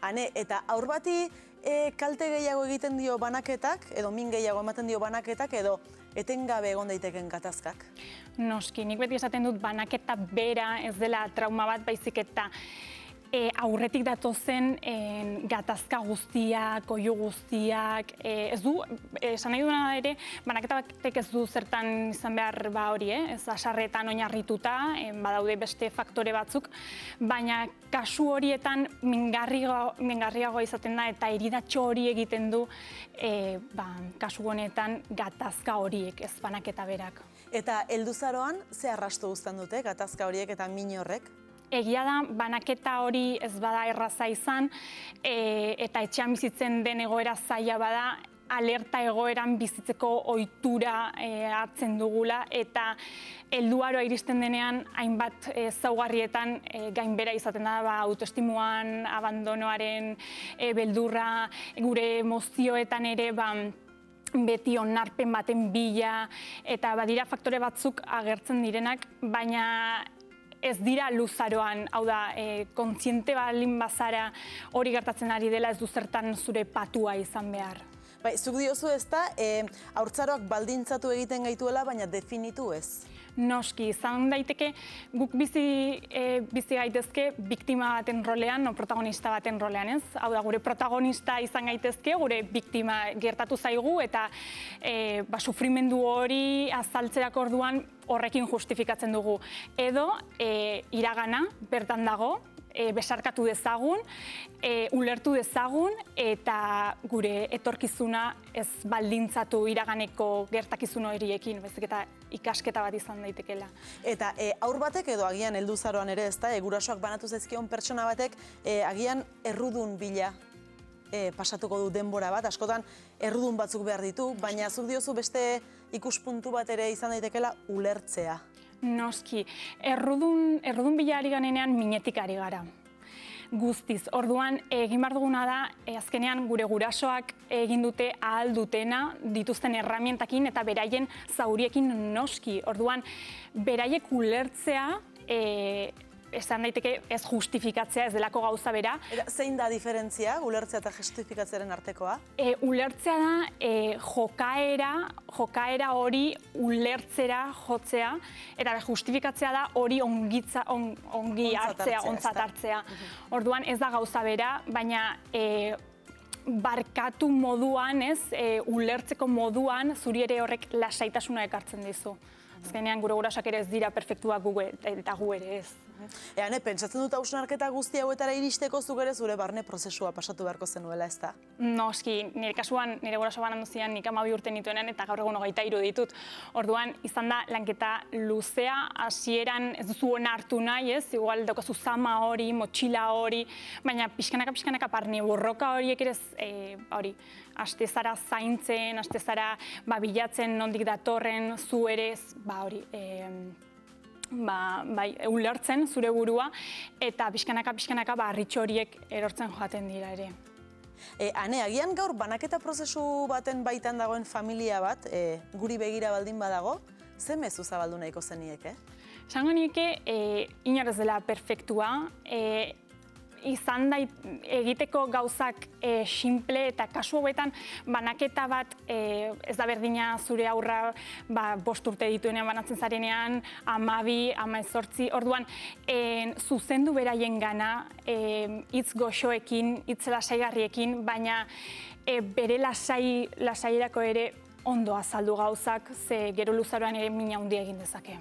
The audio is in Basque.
Ane, eta haur bati kalte gehiago egiten dio banaketak, edo min gehiago ematen dio banaketak, edo etengabe egon daiteken gatazkak? Noski, nik beti esaten dut banaketa bera ez dela trauma bat, baizik eta aurretik datozen gatazka guztiak, oihu guztiak, ez du, esan nahi duena ere, banaketa batek ez du zertan izan behar hori, ez asarretan oinarrituta, badaude beste faktore batzuk, baina kasu horietan mingarriagoa izaten da eta heridatxo hori egiten du kasu honetan gatazka horiek, ez banaketa berak. Eta helduzaroan, ze arrasto guztan dute gatazka horiek eta min horrek? Egia da, banaketa hori ez bada erraza izan, eta etxean bizitzen den egoera zaila bada, alerta egoeran bizitzeko ohitura hartzen dugula, eta helduaroa iristen denean hainbat ezaugarrietan gainbehera izaten da, autoestimuan, abandonoaren beldurra, gure emozioetan ere, beti onarpen baten bila, eta badira faktore batzuk agertzen direnak, baina ez dira luzaroan, hau da, kontziente balin bazara hori gertatzen ari dela ez du zertan zure patua izan behar. Bai, zuk diozu ez da, haurtzaroak baldintzatu egiten gaituela, baina definitu ez. Noski, izan daiteke guk bizi gaitezke biktima baten rolean, o protagonista baten rolean, ez? Hau da, gure protagonista izan gaitezke, gure biktima gertatu zaigu, eta sufrimendu hori azaltzerak orduan horrekin justifikatzen dugu. Edo, iragana bertan dago, besarkatu dezagun, ulertu dezagun, eta gure etorkizuna ez baldintzatu iraganeko gertakizun horiekin, baizik eta ikasketa bat izan daitekela. Eta haur batek edo agian helduzaroan ere, ez da, gurasoak banatu zaizkion pertsona batek agian errudun bila pasatuko du denbora bat, askotan errudun batzuk behar ditu, baina zuk diozu beste ikuspuntu bat ere izan daitekela ulertzea. Noski, errudun bila ari ganenean minetik ari gara. Guztiz, orduan egin behar duguna da, azkenean gure gurasoak egin dute ahal dutena dituzten erramientakin eta beraien zauriekin noski. Orduan, beraiek ulertzea, esan daiteke ez justifikatzea ez delako gauza bera. Zein da diferentzia, ulertzea eta justifikatzearen artekoa? Ulertzea da jokaera hori ulertzera jotzea, eta justifikatzea da hori ongi hartzea, ontzat hartzea. Orduan ez da gauza bera, baina barkatu moduan, ulertzeko moduan, zuri ere horrek lasaitasuna ekartzen dizu. Azkenean gure gurasoak ere ez dira perfektuak eta gu ere ez. Eane, pentsatzen dut hausnarketa guzti hauetara iristeko zuk ere zure barne prozesua pasatu beharko zenuela, ez da? Noski, nire kasuan, nire guraso banan duzian nik 12 urte nituenean eta gaur egun 23 ditut. Orduan, izan da lanketa luzea, hasieran ez duzu onartu nahi, ez? Igual daukazu zama hori, motxila hori, baina pixkanaka barne borroka horiek ere hori, haste zara zaintzen, haste zara bilatzen nondik datorren, zu ere hori, ulertzen zure burua, eta pixkanaka harritxo horiek erortzen joaten dira ere. Ane, agian gaur banaketa prozesu baten baitan dagoen familia bat, guri begira baldin badago, ze mezu zabaldu nahiko zenieke? Esango nieke, inor ez dela perfektua, izan da egiteko gauzak simple eta kasu hauetan banaketa bat ez da berdina zure aurra 5 urte dituenean banatzen zarenean, 12, 18, orduan zuzendu beraien gana, hitz goxoekin, hitz lasaigarriekin, baina bere lasaierako ere ondo azaldu gauzak, ze gero luzaroan ere mina handia egin dezake.